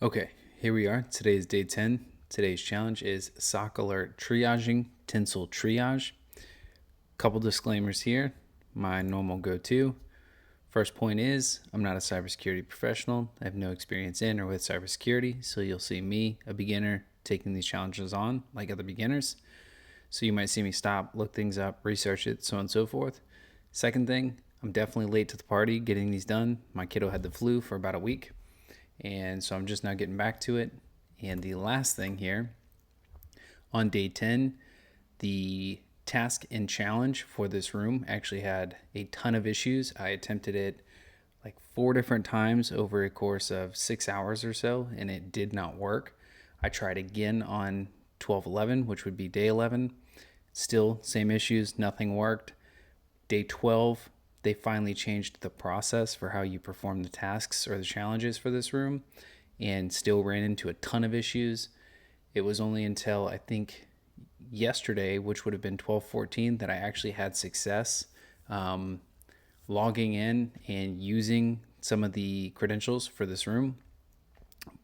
Okay, here we are. Today is day 10. Today's challenge is SOC alert triaging, Tinsel Triage. Couple disclaimers here. My normal go-to. First point is, I'm not a cybersecurity professional. I have no experience in or with cybersecurity, so you'll see me, a beginner, taking these challenges on like other beginners. So you might see me stop, look things up, research it, so on and so forth. Second thing, I'm definitely late to the party getting these done. My kiddo had the flu for about a week, and so I'm just now getting back to it. And the last thing here, on day 10, the task and challenge for this room actually had a ton of issues. I attempted it like 4 different times over a course of 6 hours or so, and it did not work. I tried again on 12/11, which would be day 11. Still, same issues, nothing worked. Day 12, they finally changed the process for how you perform the tasks or the challenges for this room, and still ran into a ton of issues. It was only until I think yesterday, which would have been 12/14, that I actually had success logging in and using some of the credentials for this room.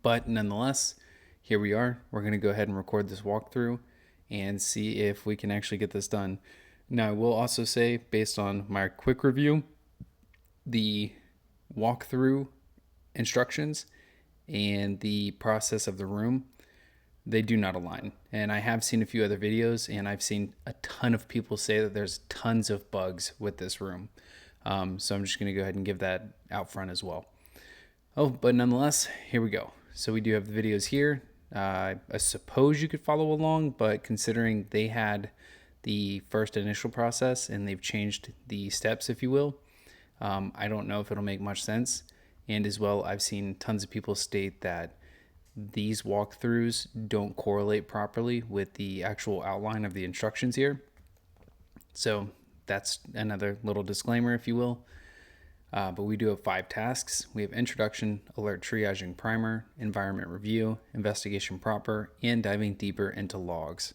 But nonetheless, here we are. We're going to go ahead and record this walkthrough and see if we can actually get this done. Now, I will also say, based on my quick review, the walkthrough instructions and the process of the room, they do not align. And I have seen a few other videos, and I've seen a ton of people say that there's tons of bugs with this room. So I'm just going to go ahead and give that out front as well. Oh, but nonetheless, here we go. So we do have the videos here. I suppose you could follow along, but considering they had the first initial process and they've changed the steps, if you will, I don't know if it'll make much sense. And as well, I've seen tons of people state that these walkthroughs don't correlate properly with the actual outline of the instructions here. So that's another little disclaimer, if you will. But we do have 5 tasks. We have introduction, alert triaging primer, environment review, investigation proper, and diving deeper into logs.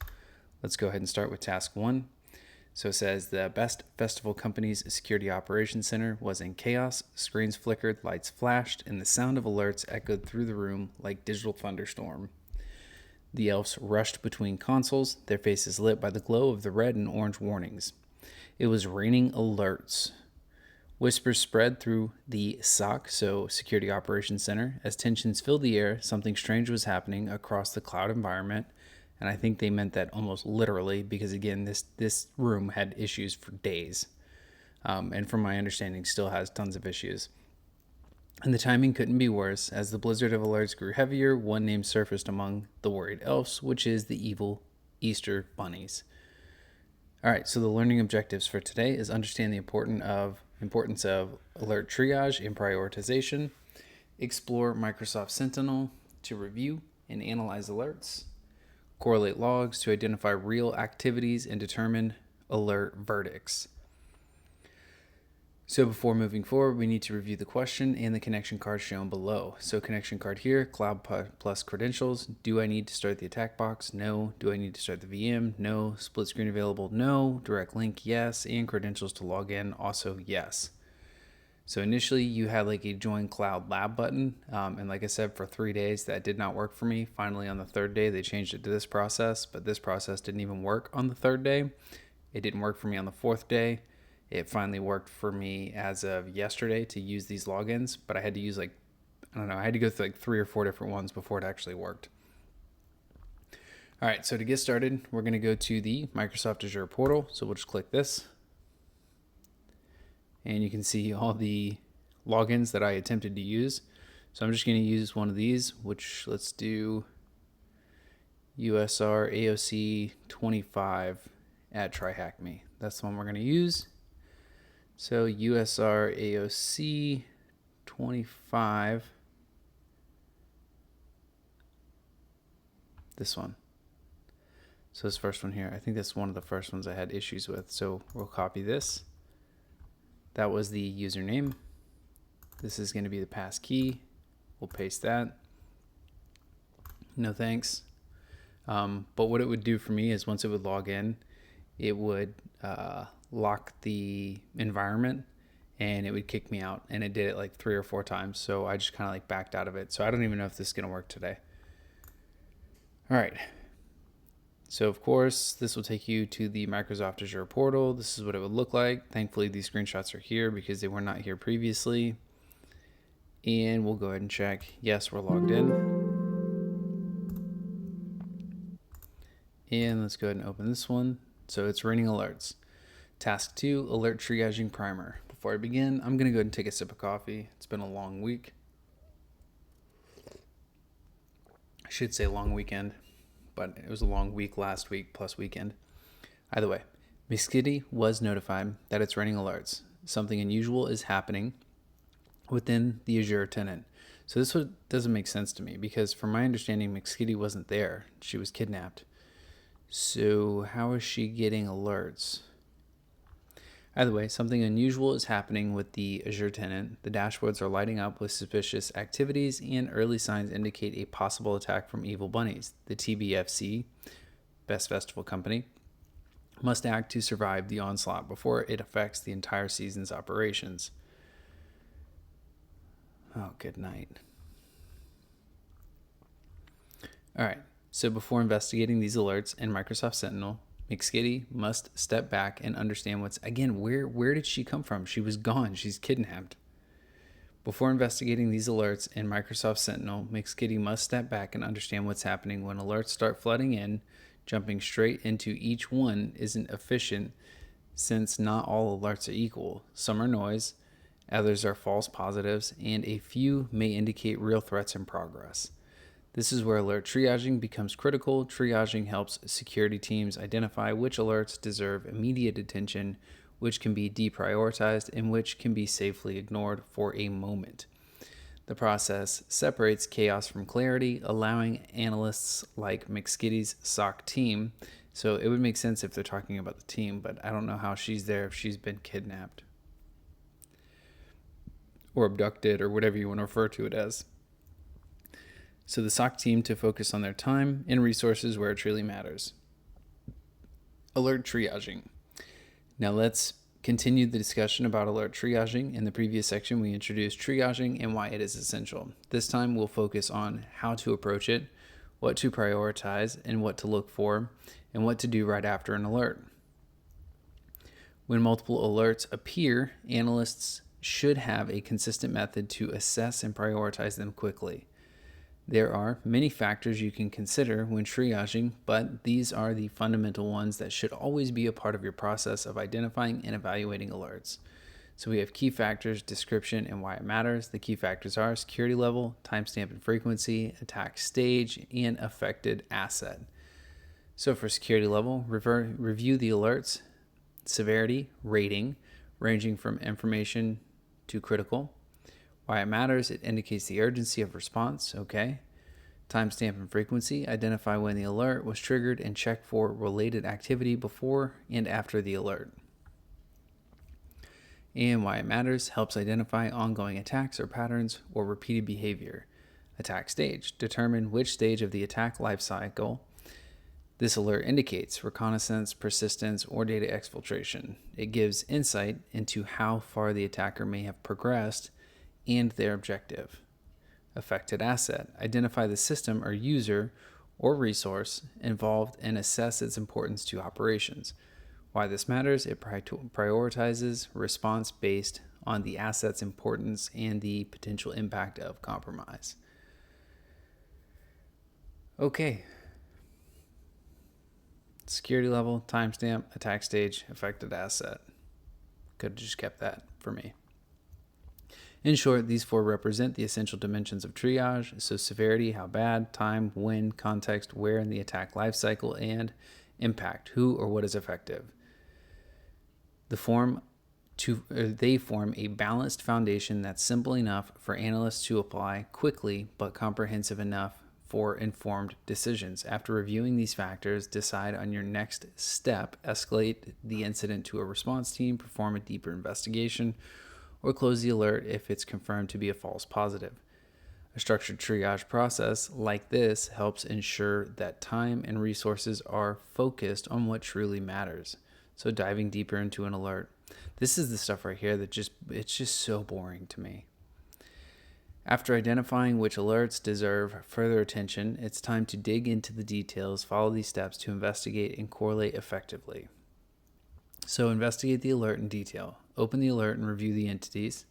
Let's go ahead and start with task 1. So it says the Best Festival Company's Security Operations Center was in chaos. Screens flickered, lights flashed, and the sound of alerts echoed through the room like digital thunderstorm. The elves rushed between consoles, their faces lit by the glow of the red and orange warnings. It was raining alerts. Whispers spread through the SOC, so Security Operations Center. As tensions filled the air, something strange was happening across the cloud environment. And I think they meant that almost literally, because again, this room had issues for days. And from my understanding, still has tons of issues. And the timing couldn't be worse. As the blizzard of alerts grew heavier, one name surfaced among the worried elves, which is the evil Easter bunnies. All right, so the learning objectives for today is understand the importance of alert triage and prioritization, explore Microsoft Sentinel to review and analyze alerts, correlate logs to identify real activities and determine alert verdicts. So before moving forward, we need to review the question and the connection card shown below. So connection card here, cloud plus credentials. Do I need to start the attack box? No. Do I need to start the VM? No. Split screen available? No. Direct link? Yes. And credentials to log in? Also yes. So initially you had like a join cloud lab button. And like I said, for 3 days, that did not work for me. Finally, on the 3rd day, they changed it to this process, but this process didn't even work on the 3rd day. It didn't work for me on the 4th day. It finally worked for me as of yesterday to use these logins, but I had to use I had to go through like 3 or 4 different ones before it actually worked. All right, so to get started, we're going to go to the Microsoft Azure portal. So we'll just click this. And you can see all the logins that I attempted to use. So I'm just going to use one of these, which let's do USR AOC 25 at TryHackMe. That's the one we're going to use. So USR AOC 25, this one. So this first one here, I think that's one of the first ones I had issues with. So we'll copy this. That was the username. This is going to be the pass key. We'll paste that. No thanks. But what it would do for me is once it would log in, it would lock the environment and it would kick me out, and it did it like 3 or 4 times. So I just kind of like backed out of it. So I don't even know if this is going to work today. All right. So of course, this will take you to the Microsoft Azure portal. This is what it would look like. Thankfully, these screenshots are here because they were not here previously. And we'll go ahead and check. Yes, we're logged in. And let's go ahead and open this one. So it's raining alerts. Task 2, alert triaging primer. Before I begin, I'm going to go ahead and take a sip of coffee. It's been a long week. I should say long weekend, but it was a long week last week plus weekend. Either way, McSkitty was notified that it's raining alerts. Something unusual is happening within the Azure tenant. So this one doesn't make sense to me because from my understanding, McSkitty wasn't there. She was kidnapped. So how is she getting alerts? Either way, something unusual is happening with the Azure tenant. The dashboards are lighting up with suspicious activities, and early signs indicate a possible attack from evil bunnies. The TBFC, Best Festival Company, must act to survive the onslaught before it affects the entire season's operations. Oh, good night. All right, so before investigating these alerts in Microsoft Sentinel, McSkitty must step back and understand where did she come from? She was gone. She's kidnapped. Before investigating these alerts in Microsoft Sentinel, McSkitty must step back and understand what's happening when alerts start flooding in. Jumping straight into each one isn't efficient since not all alerts are equal. Some are noise, others are false positives, and a few may indicate real threats in progress. This is where alert triaging becomes critical. Triaging helps security teams identify which alerts deserve immediate attention, which can be deprioritized, and which can be safely ignored for a moment. The process separates chaos from clarity, allowing analysts like McSkitty's SOC team. So it would make sense if they're talking about the team, but I don't know how she's there if she's been kidnapped or abducted or whatever you want to refer to it as. So the SOC team to focus on their time and resources where it truly matters. Alert triaging. Now let's continue the discussion about alert triaging. In the previous section, we introduced triaging and why it is essential. This time we'll focus on how to approach it, what to prioritize and what to look for, and what to do right after an alert. When multiple alerts appear, analysts should have a consistent method to assess and prioritize them quickly. There are many factors you can consider when triaging, but these are the fundamental ones that should always be a part of your process of identifying and evaluating alerts. So we have key factors, description, and why it matters. The key factors are security level, timestamp and frequency, attack stage, and affected asset. So for security level, review the alerts, severity, rating, ranging from information to critical. Why it matters, it indicates the urgency of response, okay. Timestamp and frequency, identify when the alert was triggered and check for related activity before and after the alert. And why it matters, helps identify ongoing attacks or patterns or repeated behavior. Attack stage, determine which stage of the attack lifecycle this alert indicates, reconnaissance, persistence, or data exfiltration. It gives insight into how far the attacker may have progressed and their objective. Affected asset, identify the system or user or resource involved and assess its importance to operations. Why this matters, it prioritizes response based on the asset's importance and the potential impact of compromise. Okay. Security level, timestamp, attack stage, affected asset. Could have just kept that for me. In short, these four represent the essential dimensions of triage. So severity, how bad, time, when, context, where in the attack lifecycle, and impact, who or what is effective. They form a balanced foundation that's simple enough for analysts to apply quickly, but comprehensive enough for informed decisions. After reviewing these factors, decide on your next step, escalate the incident to a response team, perform a deeper investigation, or close the alert if it's confirmed to be a false positive. A structured triage process like this helps ensure that time and resources are focused on what truly matters. So diving deeper into an alert. This is the stuff right here that it's just so boring to me. After identifying which alerts deserve further attention, it's time to dig into the details, follow these steps to investigate and correlate effectively. So investigate the alert in detail. Open the alert and review the entities,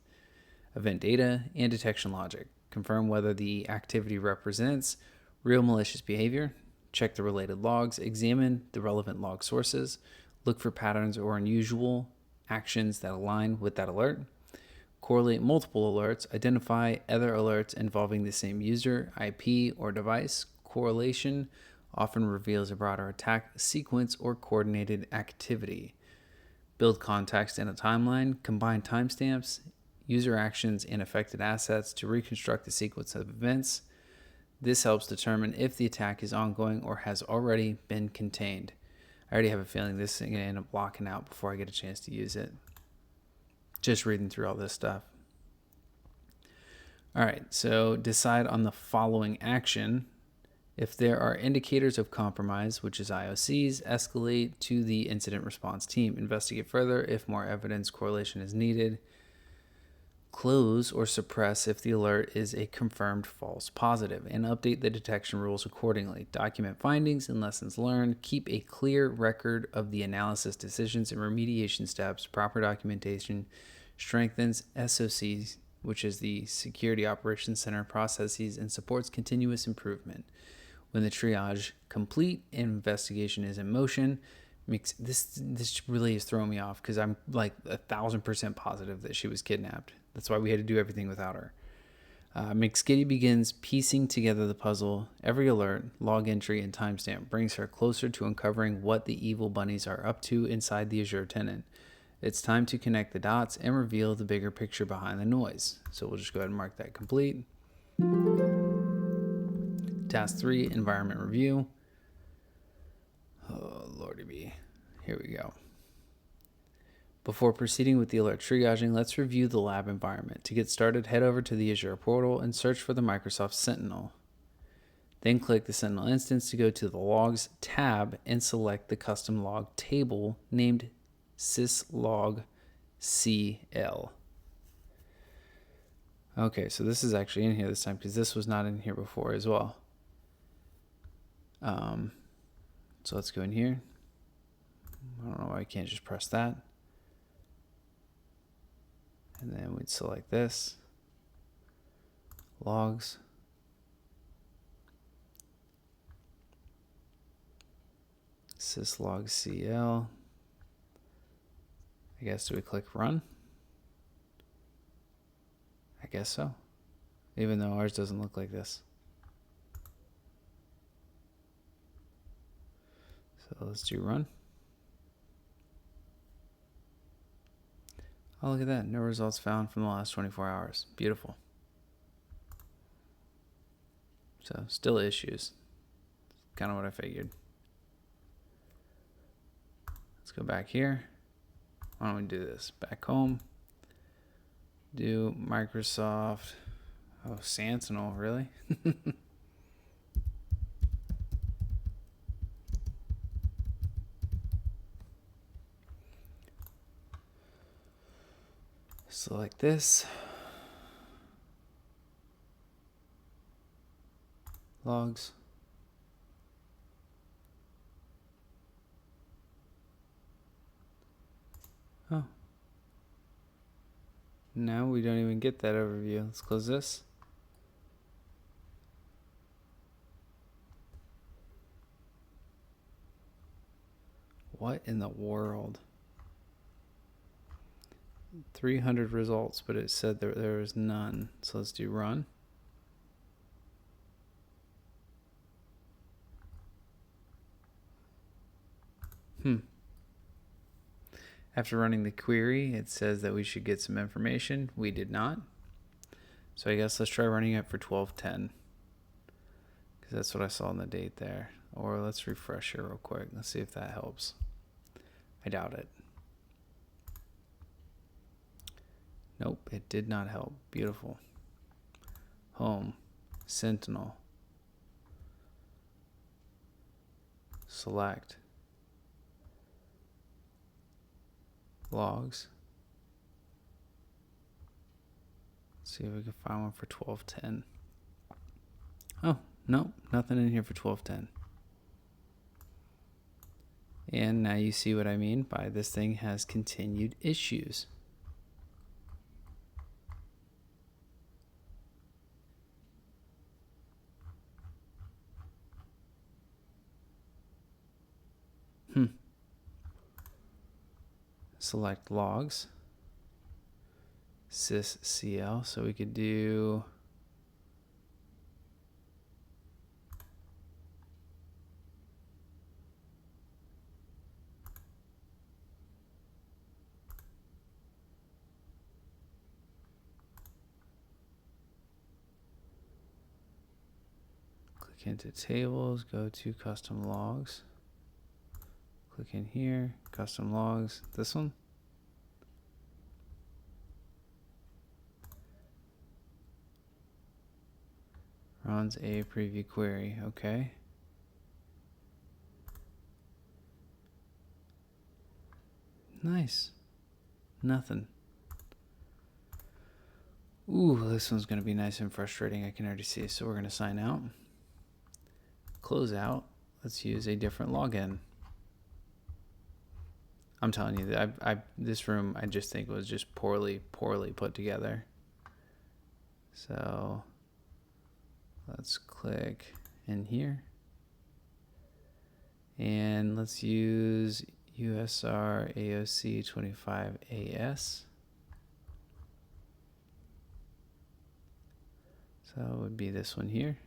event data, and detection logic. Confirm whether the activity represents real malicious behavior. Check the related logs. Examine the relevant log sources. Look for patterns or unusual actions that align with that alert. Correlate multiple alerts. Identify other alerts involving the same user, IP, or device. Correlation often reveals a broader attack sequence or coordinated activity. Build context in a timeline. Combine timestamps, user actions, and affected assets to reconstruct the sequence of events. This helps determine if the attack is ongoing or has already been contained. I already have a feeling this is going to end up blocking out before I get a chance to use it. Just reading through all this stuff. All right, so decide on the following action. If there are indicators of compromise, which is IOCs, escalate to the incident response team. Investigate further if more evidence correlation is needed. Close or suppress if the alert is a confirmed false positive, and update the detection rules accordingly. Document findings and lessons learned. Keep a clear record of the analysis decisions and remediation steps. Proper documentation strengthens SOCs, which is the Security Operations Center processes, and supports continuous improvement. When the triage complete and investigation is in motion, makes this really is throwing me off because I'm like 1,000% positive that she was kidnapped. That's why we had to do everything without her. McSkitty begins piecing together the puzzle. Every alert, log entry, and timestamp brings her closer to uncovering what the evil bunnies are up to inside the Azure tenant. It's time to connect the dots and reveal the bigger picture behind the noise. So we'll just go ahead and mark that complete. Task 3, environment review. Oh, Lordy be. Here we go. Before proceeding with the alert triaging, let's review the lab environment. To get started, head over to the Azure portal and search for the Microsoft Sentinel. Then click the Sentinel instance to go to the Logs tab and select the custom log table named syslog CL. Okay, so this is actually in here this time because this was not in here before as well. So let's go in here. I don't know why I can't just press that. And then we'd select this. Logs. Syslog CL. I guess do we click run? I guess so. Even though ours doesn't look like this. So let's do run. Oh, look at that. No results found from the last 24 hours. Beautiful. So still issues. Kind of what I figured. Let's go back here. Why don't we do this? Back home. Do Microsoft. Oh, Sentinel, really? Select this. Logs. Oh. Now we don't even get that overview. Let's close this. What in the world? 300 results, but it said there was none. So let's do run. After running the query, it says that we should get some information. We did not. So I guess let's try running it for 12/10. Because that's what I saw in the date there. Or let's refresh here real quick. Let's see if that helps. I doubt it. Nope, it did not help. Beautiful. Home. Sentinel. Select. logs. Let's see if we can find one for 1210. Oh, no, nothing in here for 1210. And now you see what I mean by this thing has continued issues. Select logs, syscl, so we could do click into tables, go to custom logs. Click in here, custom logs, this one. Runs a preview query, okay. Nice, nothing. Ooh, this one's gonna be nice and frustrating, I can already see. So we're gonna sign out, close out. Let's use a different login. I'm telling you that this room I just think was just poorly put together. So let's click in here and let's use USR AOC 25AS. So it would be this one here,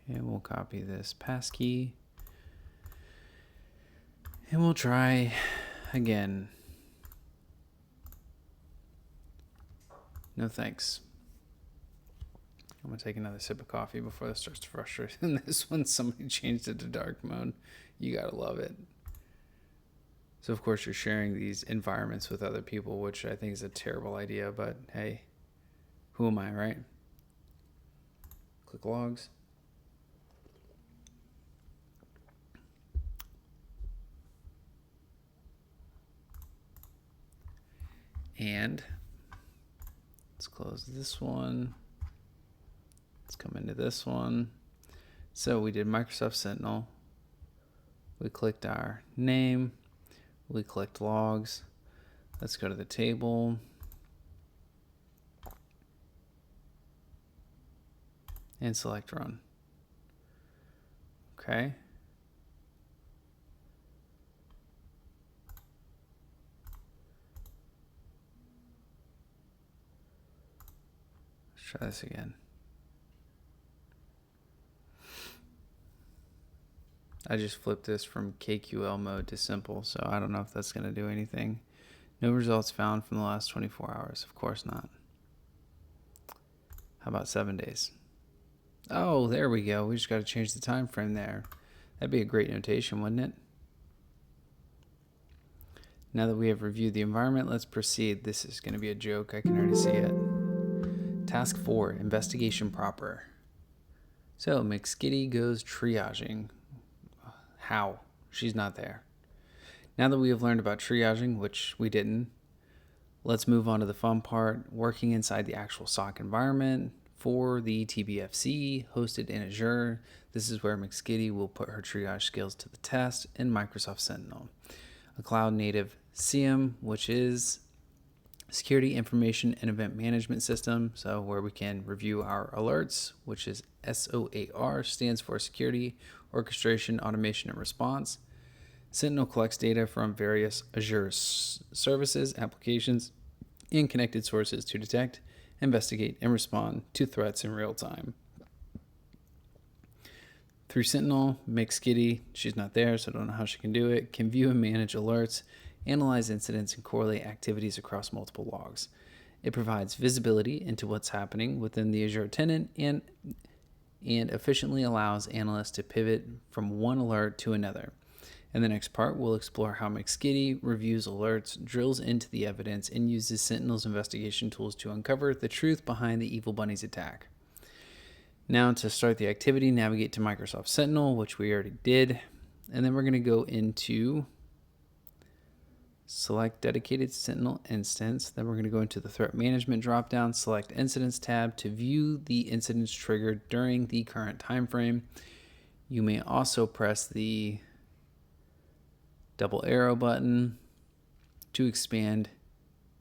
and we'll copy this passkey and we'll try again. No thanks. I'm gonna take another sip of coffee before this starts to frustrate. And this one, somebody changed it to dark mode. You gotta love it. So of course you're sharing these environments with other people, which I think is a terrible idea, but hey, who am I, right? Click logs. And let's close this one. Let's come into this one. So we did Microsoft Sentinel. We clicked our name. We clicked logs. Let's go to the table. And select run. Okay. Let's try this again. I just flipped this from KQL mode to simple, so I don't know if that's going to do anything. No results found from the last 24 hours. Of course not. How about 7 days? Oh, there we go. We just got to change the time frame there. That'd be a great notation, wouldn't it? Now that we have reviewed the environment, let's proceed. This is going to be a joke. I can already see it. Task 4, investigation proper. So McSkitty goes triaging. How? She's not there. Now that we have learned about triaging, which we didn't, let's move on to the fun part, working inside the actual SOC environment for the TBFC hosted in Azure. This is where McSkitty will put her triage skills to the test in Microsoft Sentinel, a cloud-native SIEM, which is Security Information and Event Management System, so where we can review our alerts, which is SOAR, stands for Security, Orchestration, Automation, and Response. Sentinel collects data from various Azure services, applications, and connected sources to detect, investigate, and respond to threats in real time. Through Sentinel, McSkitty, she's not there, so I don't know how she can do it, can view and manage alerts, analyze incidents, and correlate activities across multiple logs. It provides visibility into what's happening within the Azure tenant and efficiently allows analysts to pivot from one alert to another. In the next part, we'll explore how McSkitty reviews alerts, drills into the evidence, and uses Sentinel's investigation tools to uncover the truth behind the Evil Bunny's attack. Now to start the activity, navigate to Microsoft Sentinel, which we already did, and then we're going to go into select dedicated Sentinel instance. Then we're going to go into the threat management dropdown, select incidents tab to view the incidents triggered during the current time frame. You may also press the double arrow button to expand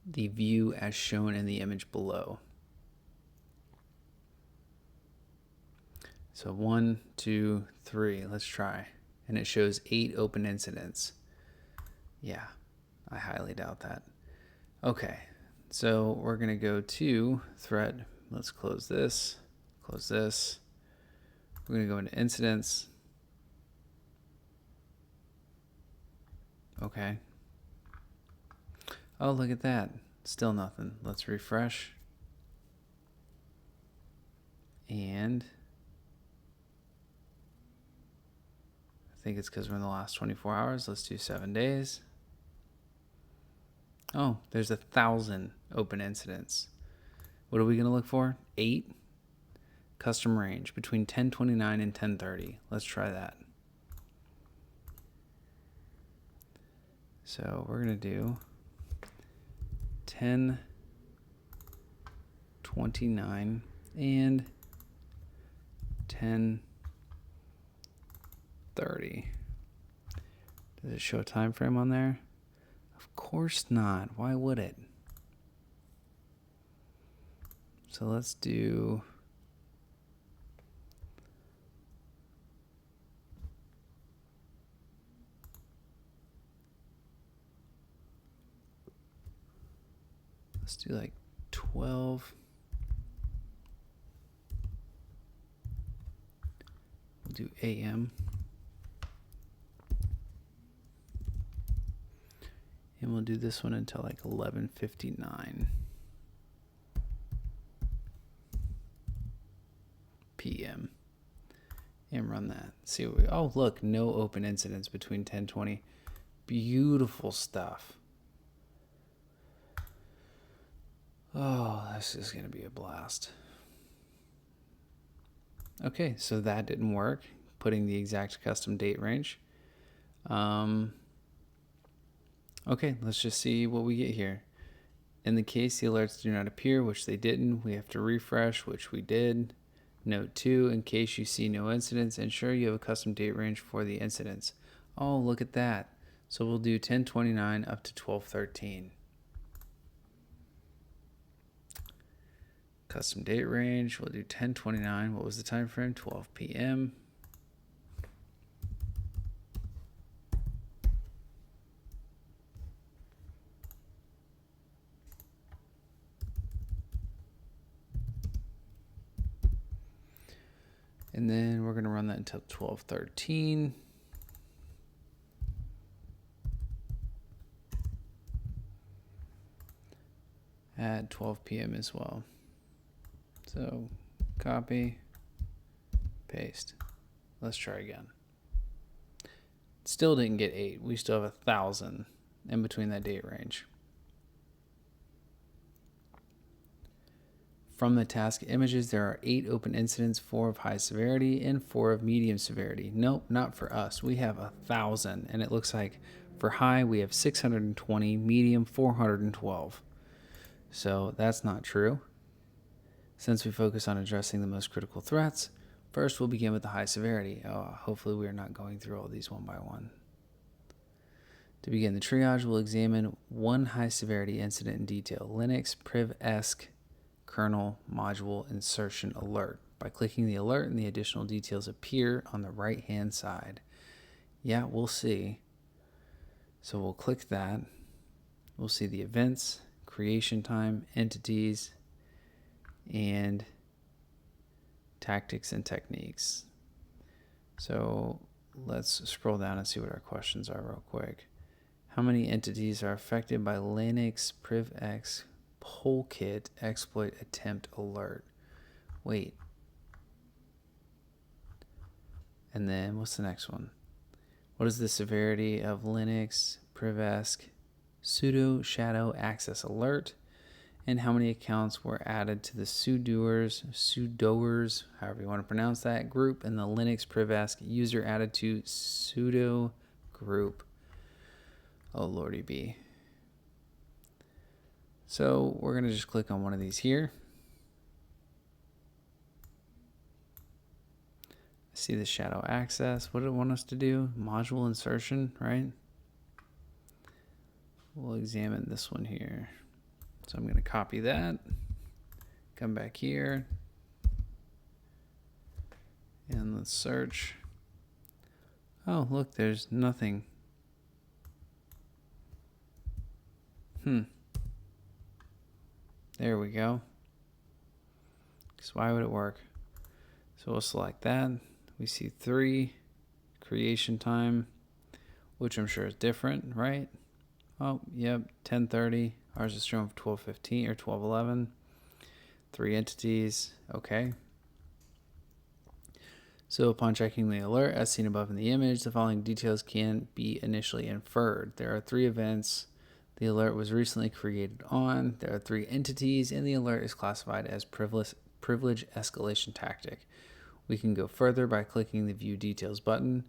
the view as shown in the image below. So 1, 2, 3, let's try. And it shows 8 open incidents. Yeah, I highly doubt that. Okay, so we're gonna go to threat. Let's close this, close this. We're gonna go into incidents. Okay. Oh, look at that. Still nothing. Let's refresh. And I think it's because we're in the last 24 hours. Let's do 7 days. Oh, there's 1,000 open incidents. What are we going to look for? 8. Custom range between 1029 and 1030. Let's try that. So we're going to do 1029 and 1030. Does it show a time frame on there? Of course not. Why would it? So let's do like 12. We'll do AM. And we'll do this one until like 11:59 p.m. and run that. See what we, oh look, no open incidents between 10:20. Beautiful stuff. Oh, this is going to be a blast. Okay, so that didn't work, putting the exact custom date range. Okay, let's just see what we get here. In the case the alerts do not appear, which they didn't, we have to refresh, which we did. Note 2, in case you see no incidents, ensure you have a custom date range for the incidents. Oh, look at that. So we'll do 1029 up to 1213. Custom date range, we'll do 1029. What was the time frame? 12 p.m. And then we're going to run that until 1213. At 12 p.m. as well. So copy, paste. Let's try again. Still didn't get 8. We still have 1,000 in between that date range. From the task images, there are 8 open incidents, 4 of high severity and 4 of medium severity. Nope, not for us. We have 1,000, and it looks like for high we have 620, medium 412. So that's not true. Since we focus on addressing the most critical threats, first we'll begin with the high severity. Hopefully we are not going through all these one by one. To begin the triage, we'll examine one high severity incident in detail: Linux priv-esc kernel module insertion alert. By clicking the alert, and the additional details appear on the right hand side. Yeah, we'll see. So we'll click that. We'll see the events, creation time, entities, and tactics and techniques. So let's scroll down and see what our questions are real quick. How many entities are affected by Linux priv-esc polkit exploit attempt alert? Wait. And then what's the next one? What is the severity of Linux priv-esc sudo shadow access alert? And how many accounts were added to the sudoers, however you want to pronounce that, group, and the Linux priv-esc user added to sudo group? Oh, lordy be. So we're going to just click on one of these here. See the shadow access. What do it want us to do? Module insertion, right? We'll examine this one here. So I'm going to copy that, come back here, and let's search. Oh, look, there's nothing. There we go. So why would it work? So we'll select that. We see 3, creation time, which I'm sure is different, right? Oh, yep, 10:30. Ours is showing 12:15 or 12:11. 3 entities, okay. So upon checking the alert, as seen above in the image, the following details can be initially inferred. There are 3 events the alert was recently created on. There are 3 entities, and the alert is classified as privilege escalation tactic. We can go further by clicking the View Details button.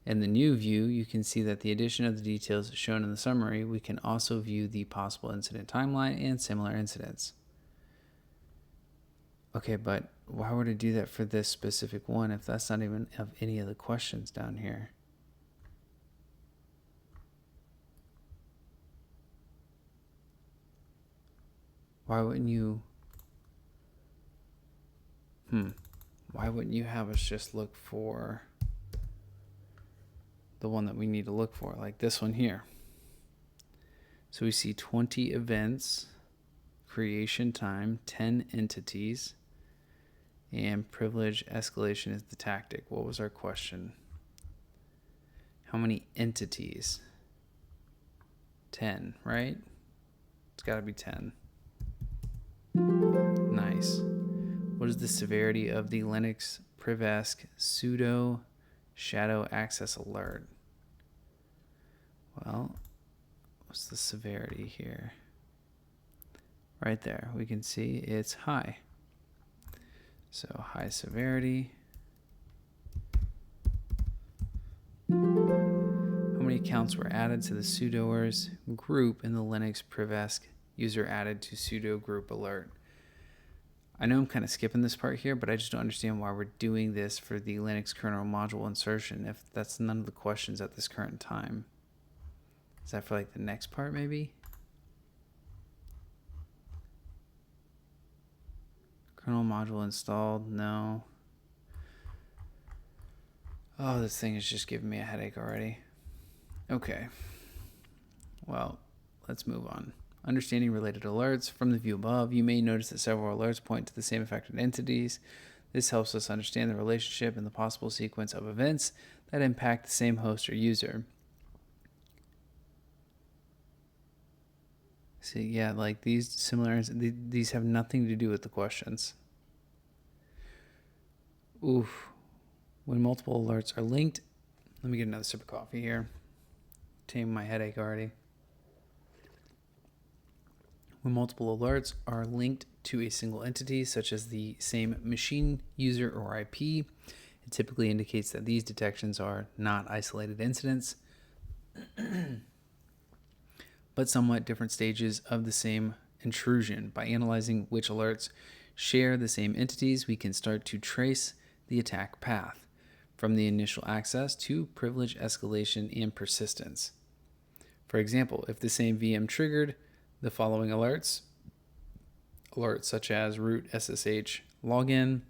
In the new view, you can see that the addition of the details shown in the summary, we can also view the possible incident timeline and similar incidents. Okay, but why would it do that for this specific one if that's not even of any of the questions down here? Why wouldn't you... Why wouldn't you have us just look for the one that we need to look for, like this one here? So we see 20 events, creation time, 10 entities, and privilege escalation is the tactic. What was our question? How many entities? 10, right? It's got to be 10. Nice. What is the severity of the Linux privesc sudo shadow access alert? Well, what's the severity here? Right there, we can see it's high. So high severity. How many accounts were added to the sudoers group in the Linux privesc user added to sudo group alert? I know I'm kind of skipping this part here, but I just don't understand why we're doing this for the Linux kernel module insertion if that's none of the questions at this current time. Is that for like the next part maybe? Kernel module installed? No. Oh, this thing is just giving me a headache already. Okay. Well, let's move on. Understanding related alerts. From the view above, you may notice that several alerts point to the same affected entities. This helps us understand the relationship and the possible sequence of events that impact the same host or user. See, yeah, like these these have nothing to do with the questions. Oof. When multiple alerts are linked, let me get another sip of coffee here. Tame my headache already. When multiple alerts are linked to a single entity, such as the same machine, user, or IP, it typically indicates that these detections are not isolated incidents, but somewhat different stages of the same intrusion. By analyzing which alerts share the same entities, we can start to trace the attack path from the initial access to privilege escalation and persistence. For example, if the same VM triggered the following alerts such as root SSH login,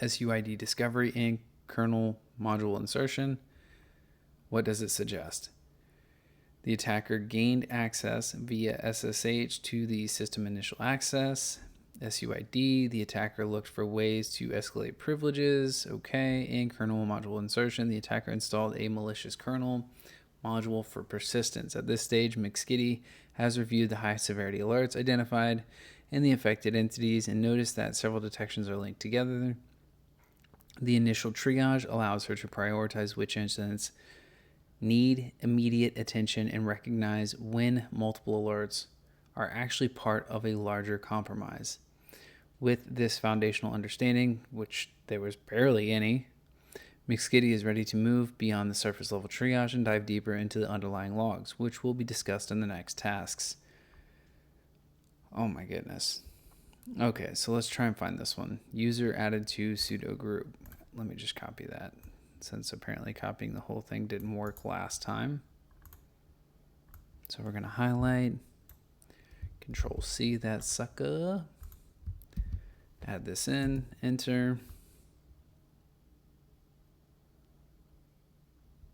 SUID discovery, and kernel module insertion, what does it suggest? The attacker gained access via SSH to the system initial access. SUID, the attacker looked for ways to escalate privileges, okay, and kernel module insertion. The attacker installed a malicious kernel module for persistence. At this stage, McSkitty has reviewed the high severity alerts identified and the affected entities and noticed that several detections are linked together. The initial triage allows her to prioritize which incidents need immediate attention and recognize when multiple alerts are actually part of a larger compromise. With this foundational understanding, which there was barely any, McSkitty is ready to move beyond the surface level triage and dive deeper into the underlying logs, which will be discussed in the next tasks. Oh my goodness. Okay, so let's try and find this one. User added to sudo group. Let me just copy that, since apparently copying the whole thing didn't work last time. So we're going to highlight, Control C that sucker, add this in, enter.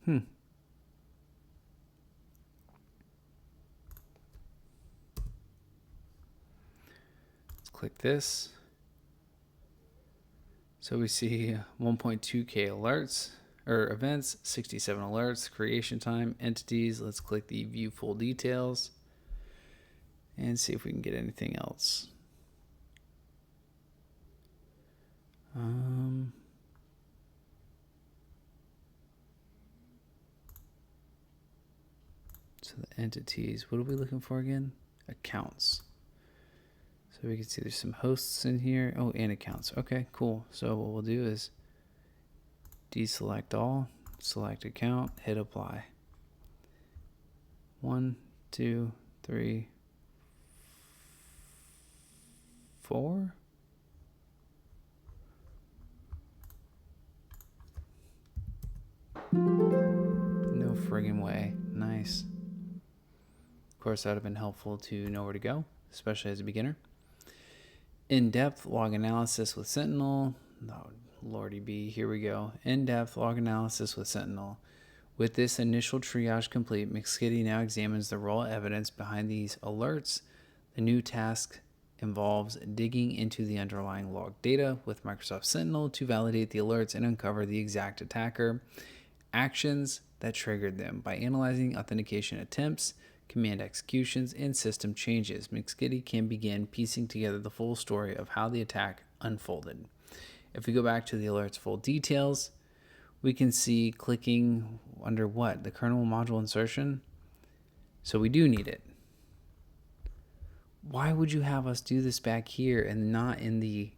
Let's click this. So we see 1.2K alerts or events, 67 alerts, creation time, entities. Let's click the view full details and see if we can get anything else. So the entities, what are we looking for again? Accounts. So we can see there's some hosts in here. Oh, and accounts. Okay, cool. So what we'll do is deselect all, select account, hit apply. 1, 2, 3, 4. No friggin' way. Nice. Of course, that would have been helpful to know where to go, especially as a beginner. In-depth log analysis with Sentinel. Oh, lordy be, here we go. In-depth log analysis with Sentinel. With this initial triage complete, McSkitty now examines the raw evidence behind these alerts. The new task involves digging into the underlying log data with Microsoft Sentinel to validate the alerts and uncover the exact attacker actions that triggered them. By analyzing authentication attempts, command executions, and system changes, McSkitty can begin piecing together the full story of how the attack unfolded. If we go back to the alert's full details, we can see clicking under what? The kernel module insertion. So we do need it. Why would you have us do this back here and not in the...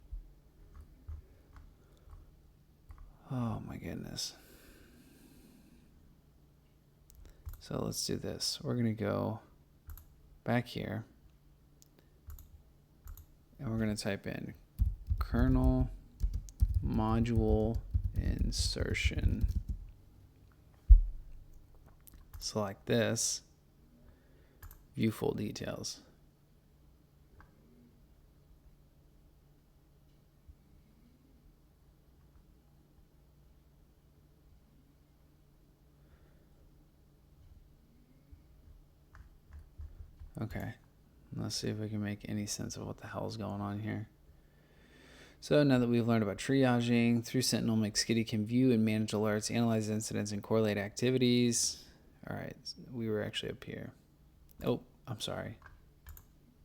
Oh my goodness. So let's do this. We're going to go back here and we're going to type in kernel module insertion. Select this, view full details. Okay, let's see if we can make any sense of what the hell is going on here. So now that we've learned about triaging, through Sentinel, McSkitty can view and manage alerts, analyze incidents, and correlate activities. All right, we were actually up here. Oh, I'm sorry.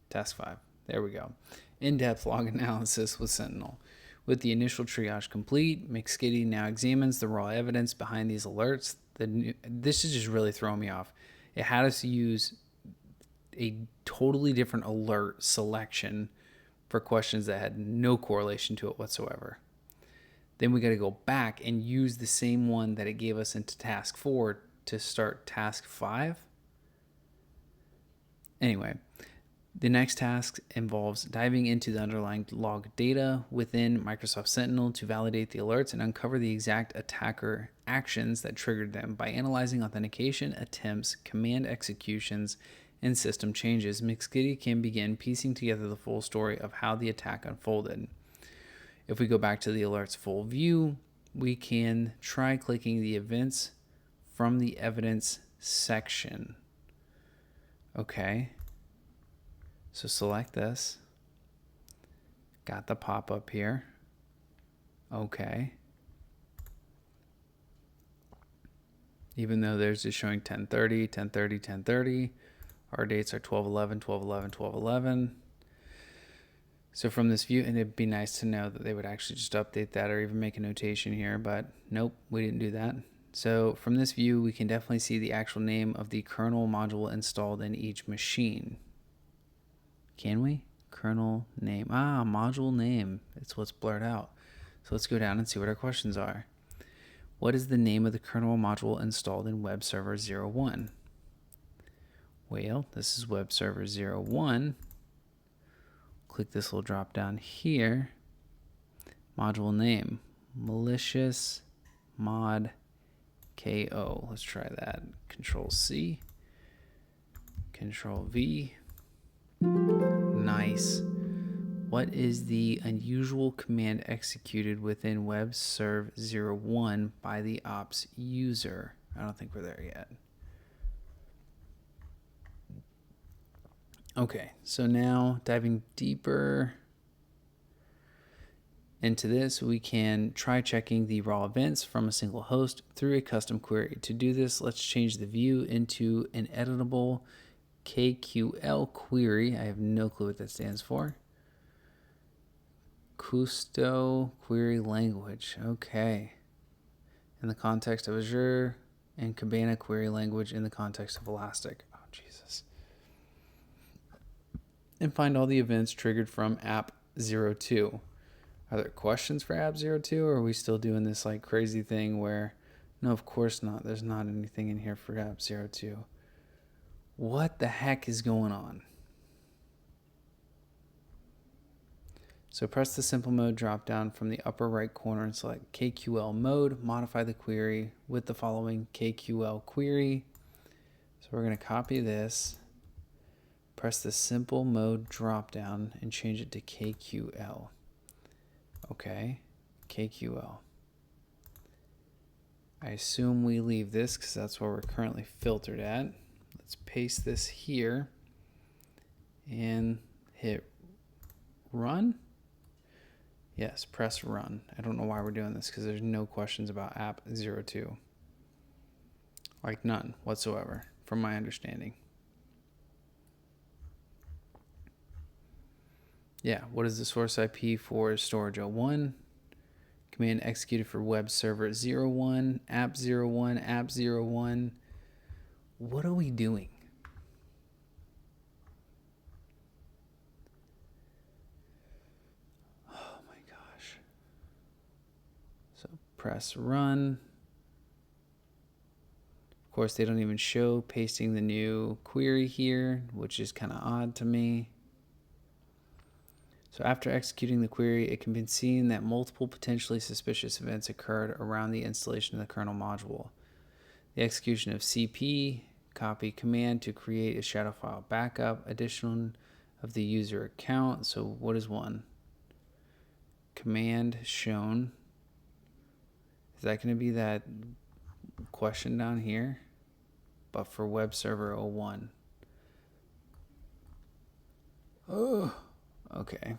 Task 5. There we go. In-depth log analysis with Sentinel. With the initial triage complete, McSkitty now examines the raw evidence behind these alerts. This is just really throwing me off. It had us use a totally different alert selection for questions that had no correlation to it whatsoever. Then we got to go back and use the same one that it gave us into task 4 to start task 5. Anyway, the next task involves diving into the underlying log data within Microsoft Sentinel to validate the alerts and uncover the exact attacker actions that triggered them. By analyzing authentication attempts, command executions, and system changes, McSkitty can begin piecing together the full story of how the attack unfolded. If we go back to the alert's full view, we can try clicking the events from the evidence section. Okay, so select this. Got the pop-up here. Okay. Even though theirs is showing 10:30, 10:30, 10:30. Our dates are 12/11, 12/11, 12/11. So from this view, and it'd be nice to know that they would actually just update that or even make a notation here, but nope, we didn't do that. So from this view, we can definitely see the actual name of the kernel module installed in each machine. Can we? Kernel name. Ah, module name. It's what's blurred out. So let's go down and see what our questions are. What is the name of the kernel module installed in Web Server 01? Well, this is Web Server 01. click this little drop down here. Module name, malicious mod KO. Let's try that. Control C, Control V. Nice. What is the unusual command executed within webserv01 by the ops user? I don't think we're there yet. Okay, so now diving deeper into this, we can try checking the raw events from a single host through a custom query. To do this, let's change the view into an editable KQL query. I have no clue what that stands for. Custo query language. Okay. In the context of Azure, and Cabana query language in the context of Elastic. Oh, Jesus. And find all the events triggered from app 02. Are there questions for app 02, or are we still doing this like crazy thing where, no, of course not. There's not anything in here for app 02. What the heck is going on? So press the simple mode drop down from the upper right corner and select KQL mode. Modify the query with the following KQL query. So we're going to copy this, press the simple mode drop down and change it to KQL. Okay, KQL. I assume we leave this because that's where we're currently filtered at. Let's paste this here and hit run. Yes, press run. I don't know why we're doing this because there's no questions about app 02. Like none whatsoever, from my understanding. Yeah, what is the source IP for storage 01? Command executed for web server 01, app 01, app 01. What are we doing? Press run. Of course, they don't even show pasting the new query here, which is kind of odd to me. So after executing the query, it can be seen that multiple potentially suspicious events occurred around the installation of the kernel module. The execution of CP, copy command to create a shadow file backup, addition of the user account. So what is one? Command shown. Is that going to be that question down here? But for web server 01. Oh, okay.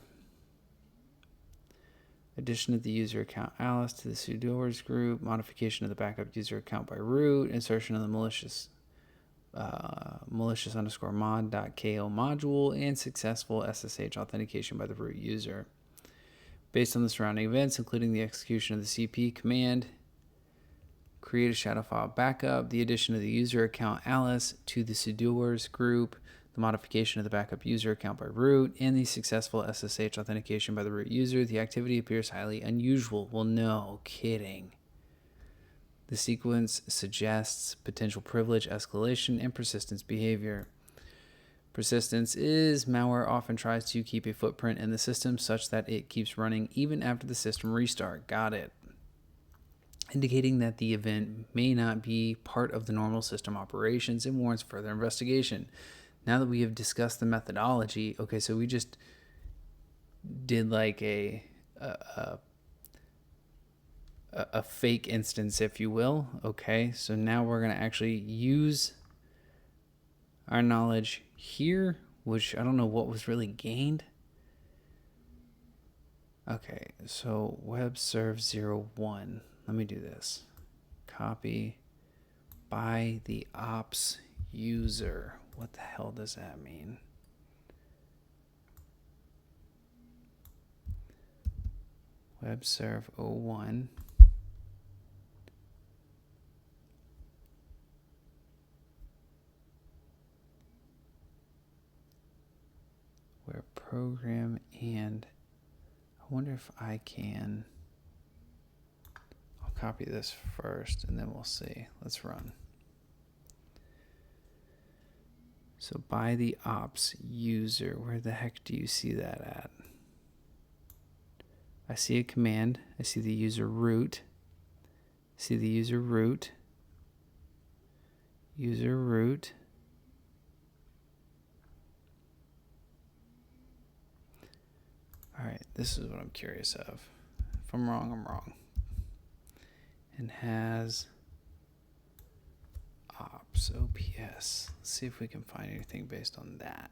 Addition of the user account Alice to the sudoers group, modification of the backup user account by root, insertion of the malicious _mod.ko module, and successful SSH authentication by the root user. Based on the surrounding events, including the execution of the CP command, create a shadow file backup, the addition of the user account Alice to the sudoers group, the modification of the backup user account by root, and the successful SSH authentication by the root user, the activity appears highly unusual. Well, no kidding. The sequence suggests potential privilege escalation and persistence behavior. Persistence is malware often tries to keep a footprint in the system such that it keeps running even after the system restart. Got it. Indicating that the event may not be part of the normal system operations and warrants further investigation. Now that we have discussed the methodology, okay, so we just did like a fake instance, if you will. Okay, so now we're going to actually use our knowledge here, which I don't know what was really gained. Okay, so web serve 01. Let me do this. Copy by the ops user. What the hell does that mean? Web serve 01. Where program and I wonder if I can. I'll copy this first and then we'll see. Let's run. So by the ops user, where the heck do you see that at? I see a command. I see the user root. See the user root. User root. All right, this is what I'm curious of. If I'm wrong, I'm wrong. And has ops, OPS. Let's see if we can find anything based on that.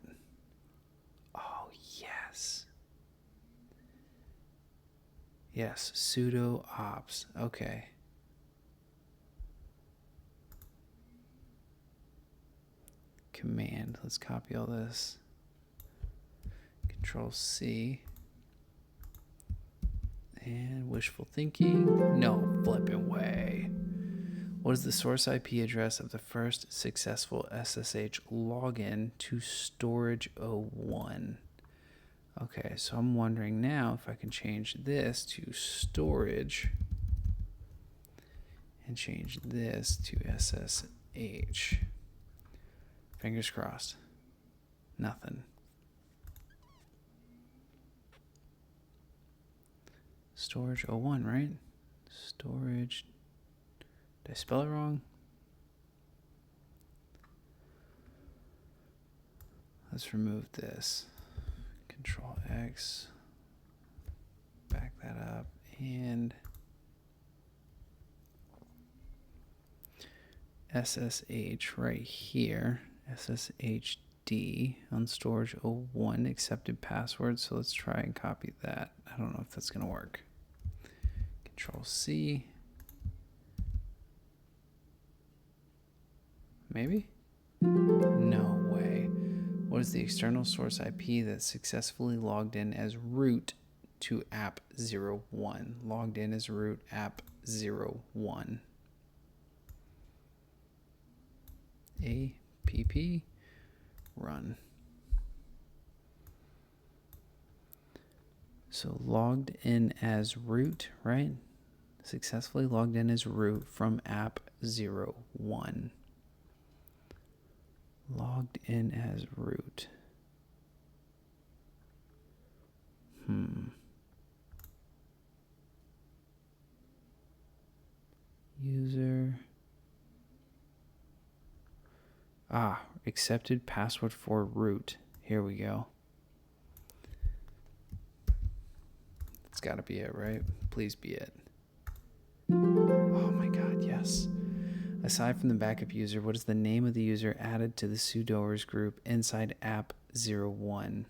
Oh, yes. Yes, sudo ops. Okay. Command. Let's copy all this. Control C. And wishful thinking. No flipping way. What is the source IP address of the first successful SSH login to storage 01? Okay, so I'm wondering now if I can change this to storage and change this to SSH. Fingers crossed. Nothing. Storage 01, right? Storage. Did I spell it wrong? Let's remove this. Control X. Back that up. And SSH right here. SSHD on storage 01 accepted password. So let's try and copy that. I don't know if that's going to work. Control C. Maybe? No way. What is the external source IP that successfully logged in as root to app 01? Logged in as root app 01. APP run. So logged in as root, right? Successfully logged in as root from app 01. Logged in as root. User. Accepted password for root. Here we go. It's got to be it, right? Please be it. Oh my God, yes. Aside from the backup user, what is the name of the user added to the sudoers group inside app 01?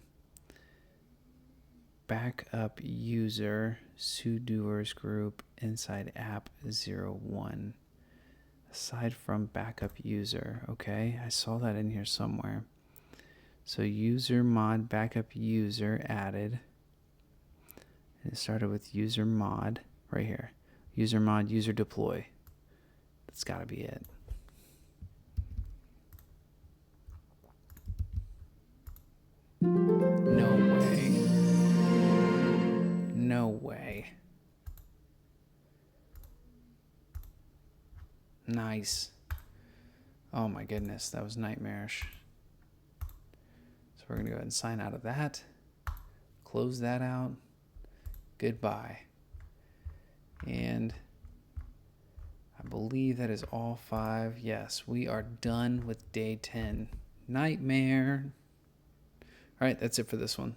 Backup user, sudoers group inside app 01. Aside from backup user, okay? I saw that in here somewhere. So user mod backup user added. And it started with user mod right here. User mod user deploy. That's got to be it. No way. No way. Nice. Oh my goodness, that was nightmarish. So we're going to go ahead and sign out of that. Close that out. Goodbye. And I believe that is all 5. Yes, we are done with day 10. Nightmare. All right, that's it for this one.